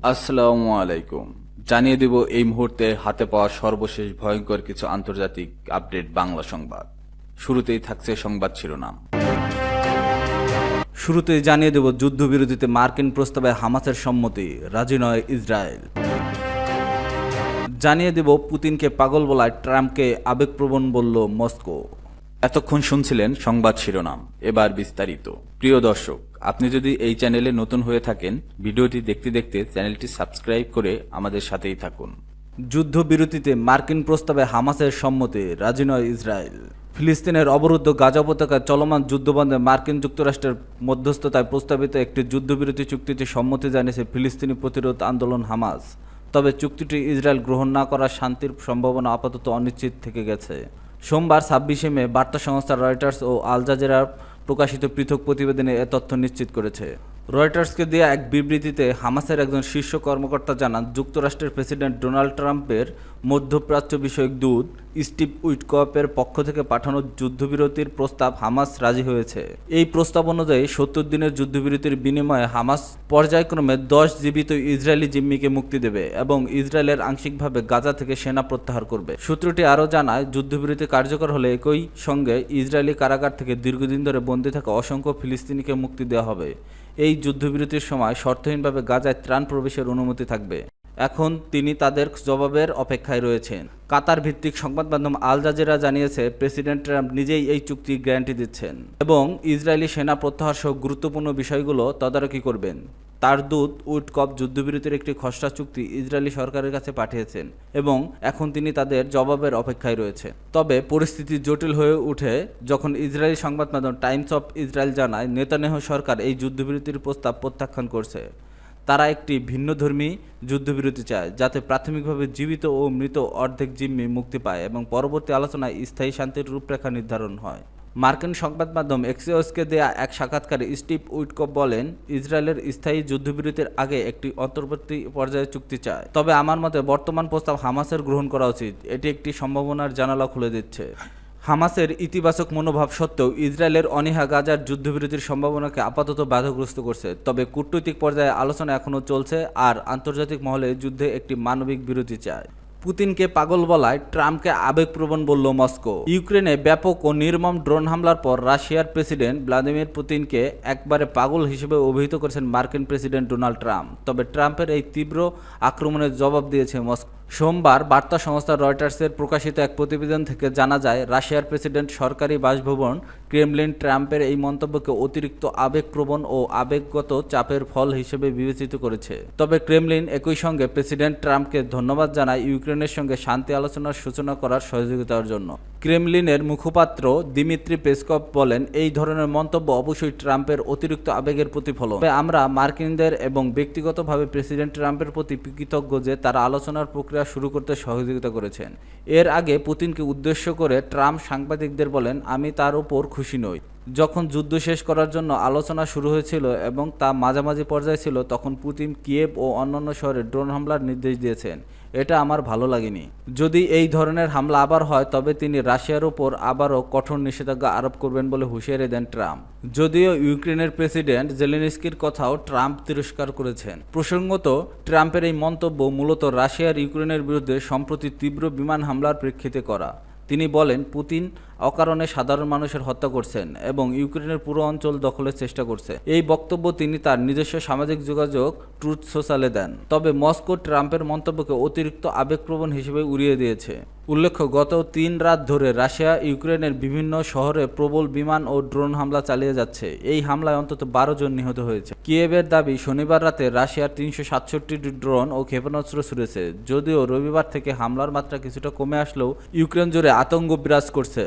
আসসালামু আলাইকুম। জানিয়ে দেব এই মুহূর্তে হাতে পাওয়া সর্বশেষ ভয়ঙ্কর কিছু আন্তর্জাতিক আপডেট বাংলা সংবাদ। শুরুতেই থাকছে সংবাদ শিরোনাম। শুরুতেই জানিয়ে দেব যুদ্ধবিরতিতে মার্কিন প্রস্তাবে হামাসের সম্মতি, রাজি নয় ইসরায়েল। জানিয়ে দেব পুতিনকে পাগল বলায় ট্রাম্পকে আবেগপ্রবণ বলল মস্কো। এতক্ষণ শুনছিলেন সংবাদ শিরোনাম, এবার বিস্তারিত। প্রিয় দর্শক, আপনি যদি এই চ্যানেলে নতুন হয়ে থাকেন, ভিডিওটি দেখতে দেখতে চ্যানেলটি সাবস্ক্রাইব করে আমাদের সাথেই থাকুন। যুদ্ধবিরতিতে মার্কিন প্রস্তাবে হামাসের সম্মতি, রাজি নয় ইসরায়েল। ফিলিস্তিনের অবরুদ্ধ গাজা উপত্যকায় চলমান যুদ্ধবন্ধে মার্কিন যুক্তরাষ্ট্রের মধ্যস্থতায় প্রস্তাবিত একটি যুদ্ধবিরতি চুক্তিতে সম্মতি জানিয়েছে ফিলিস্তিনি প্রতিরোধ আন্দোলন হামাস। তবে চুক্তিটি ইসরায়েল গ্রহণ না করার শান্তির সম্ভাবনা আপাতত অনিশ্চিত থেকে গেছে। সোমবার ২৬শে মে বার্তা সংস্থা রয়টার্স ও আল জাজিরার প্রকাশিত পৃথক প্রতিবেদনে এ তথ্য নিশ্চিত করেছে। রয়টার্সকে দেয়া এক বিবৃতিতে হামাসের একজন শীর্ষ কর্মকর্তা জানান, যুক্তরাষ্ট্রের প্রেসিডেন্ট ডোনাল্ড ট্রাম্পের মধ্যপ্রাচ্য বিষয়ক দূত স্টিভ উইটকফের পক্ষ থেকে পাঠানো যুদ্ধবিরতির প্রস্তাব হামাস রাজি হয়েছে। এই প্রস্তাব অনুযায়ী ৭০ দিনের যুদ্ধবিরতির বিনিময়ে হামাস পর্যায়ক্রমে ১০ জীবিত ইসরায়েলি জিম্মিকে মুক্তি দেবে এবং ইসরায়েলের আংশিকভাবে গাজা থেকে সেনা প্রত্যাহার করবে। সূত্রটি আরও জানায়, যুদ্ধবিরতি কার্যকর হলে একই সঙ্গে ইসরায়েলি কারাগার থেকে দীর্ঘদিন ধরে বন্দী থাকা অসংখ্য ফিলিস্তিনিকে মুক্তি দেওয়া হবে। এই যুদ্ধবিরতির সময় শর্তহীনভাবে গাজায় ত্রাণ প্রবেশের অনুমতি থাকবে। এখন তিনি তাদের জবাবের অপেক্ষায় রয়েছেন। কাতার ভিত্তিক সংবাদ মাধ্যম আল জাজিরা জানিয়েছে, প্রেসিডেন্ট ট্রাম্প নিজেই এই চুক্তির গ্যারান্টি দিচ্ছেন এবং ইসরায়েলি সেনা প্রত্যাহার সহ গুরুত্বপূর্ণ বিষয়গুলো তদারকি করবেন। তার দূত উইটকফ যুদ্ধবিরতির একটি খসড়া চুক্তি ইসরায়েলি সরকারের কাছে পাঠিয়েছেন এবং এখন তিনি তাদের জবাবের অপেক্ষায় রয়েছে। তবে পরিস্থিতি জটিল হয়ে ওঠে যখন ইসরায়েলি সংবাদ মাধ্যম টাইমস অফ ইসরায়েল জানায়, নেতানিয়াহু সরকার এই যুদ্ধবিরতির প্রস্তাব প্রত্যাখ্যান করছে। তারা একটি ভিন্নধর্মী যুদ্ধবিরতি চায়, যাতে প্রাথমিকভাবে জীবিত ও মৃত অর্ধেক জিম্মি মুক্তি পায় এবং পরবর্তী আলোচনায় স্থায়ী শান্তির রূপরেখা নির্ধারণ হয়। মার্কিন সংবাদ মাধ্যম এক্সিওসকে দেয়া এক সাক্ষাৎকারে স্টিভ উইটকফ বলেন, ইসরায়েলের স্থায়ী যুদ্ধবিরতির আগে একটি অন্তর্বর্তী পর্যায়ে চুক্তি চায়। তবে আমার মতে বর্তমান প্রস্তাব হামাসের গ্রহণ করা উচিত। এটি একটি সম্ভাবনার জানালা খুলে দিচ্ছে। হামাসের ইতিবাচক মনোভাব সত্ত্বেও ইসরায়েলের অনীহা গাজার যুদ্ধবিরতির সম্ভাবনাকে আপাতত বাধাগ্রস্ত করছে। তবে কূটনৈতিক পর্যায়ে আলোচনা এখনও চলছে আর আন্তর্জাতিক মহলে যুদ্ধে একটি মানবিক বিরতি চায়। পুতিনকে পাগল বলায় ট্রাম্পকে আবেগপ্রবণ বলল মস্কো। ইউক্রেনে ব্যাপক ও নির্মম ড্রোন হামলার পর রাশিয়ার প্রেসিডেন্ট ভ্লাদিমির পুতিনকে একবারে পাগল হিসেবে অভিহিত করেছেন মার্কিন প্রেসিডেন্ট ডোনাল্ড ট্রাম্প। তবে ট্রাম্পের এই তীব্র আক্রমণের জবাব দিয়েছে মস্কো। সোমবার বার্তা সংস্থা রয়টার্সের প্রকাশিত এক প্রতিবেদন থেকে জানা যায়, রাশিয়ার প্রেসিডেন্ট সরকারি বাসভবন ক্রেমলিন ট্রাম্পের এই মন্তব্যকে অতিরিক্ত আবেগপ্রবণ ও আবেগগত চাপের ফল হিসেবে বিবেচিত করেছে। তবে ক্রেমলিন একই সঙ্গে প্রেসিডেন্ট ট্রাম্পকে ধন্যবাদ জানায় ইউক্রেনের সঙ্গে শান্তি আলোচনার সূচনা করার সহযোগিতার জন্য। ক্রেমলিনের মুখপাত্র দিমিত্রি পেসকভ বলেন, এই ধরনের মন্তব্য অবশ্যই ট্রাম্পের অতিরিক্ত আবেগের প্রতিফলন। তবে আমরা মার্কিনদের এবং ব্যক্তিগতভাবে প্রেসিডেন্ট ট্রাম্পের প্রতি কৃতজ্ঞ যে তারা আলোচনার প্রক্রিয়া শুরু করতে সহযোগিতা করেছেন। এর আগে পুতিনকে উদ্দেশ্য করে ট্রাম্প সাংবাদিকদের বলেন, আমি তার উপর খুশি নই। যখন যুদ্ধ শেষ করার জন্য আলোচনা শুরু হয়েছিল এবং তা মাঝামাঝি পর্যায়ে ছিল, তখন পুতিন কিয়েভ ও অন্যান্য শহরে ড্রোন হামলার নির্দেশ দিয়েছেন। এটা আমার ভালো লাগেনি। যদি এই ধরনের হামলা আবার হয়, তবে তিনি রাশিয়ার উপর আবারও কঠোর নিষেধাজ্ঞা আরোপ করবেন বলে হুঁশিয়ারি দেন ট্রাম্প। যদিও ইউক্রেনের প্রেসিডেন্ট জেলেনস্কির কথাও ট্রাম্প তিরস্কার করেছেন। প্রসঙ্গত, ট্রাম্পের এই মন্তব্য মূলত রাশিয়ার ইউক্রেনের বিরুদ্ধে সম্প্রতি তীব্র বিমান হামলার প্রেক্ষিতে করা। তিনি বলেন, পুতিন অকারণে সাধারণ মানুষের হত্যা করছেন এবং ইউক্রেনের পুরো অঞ্চল দখলের চেষ্টা করছে। এই বক্তব্য তিনি তার নিজস্ব সামাজিক যোগাযোগ ট্রুথ সোশ্যালে দেন। তবে মস্কো ট্রাম্পের মন্তব্যকে অতিরিক্ত আবেগপ্রবণ হিসেবে উড়িয়ে দিয়েছে। উল্লেখ্য, গত ৩ রাত ধরে রাশিয়া ইউক্রেনের বিভিন্ন শহরে প্রবল বিমান ও ড্রোন হামলা চালিয়ে যাচ্ছে। এই হামলায় অন্তত ১২ জন নিহত হয়েছে। কিয়েভের দাবি, শনিবার রাতে রাশিয়ার ৩৬৭টি ড্রোন ও ক্ষেপণাস্ত্র ছুড়েছে। যদিও রবিবার থেকে হামলার মাত্রা কিছুটা কমে আসলেও ইউক্রেন জুড়ে আতঙ্ক বিরাজ করছে।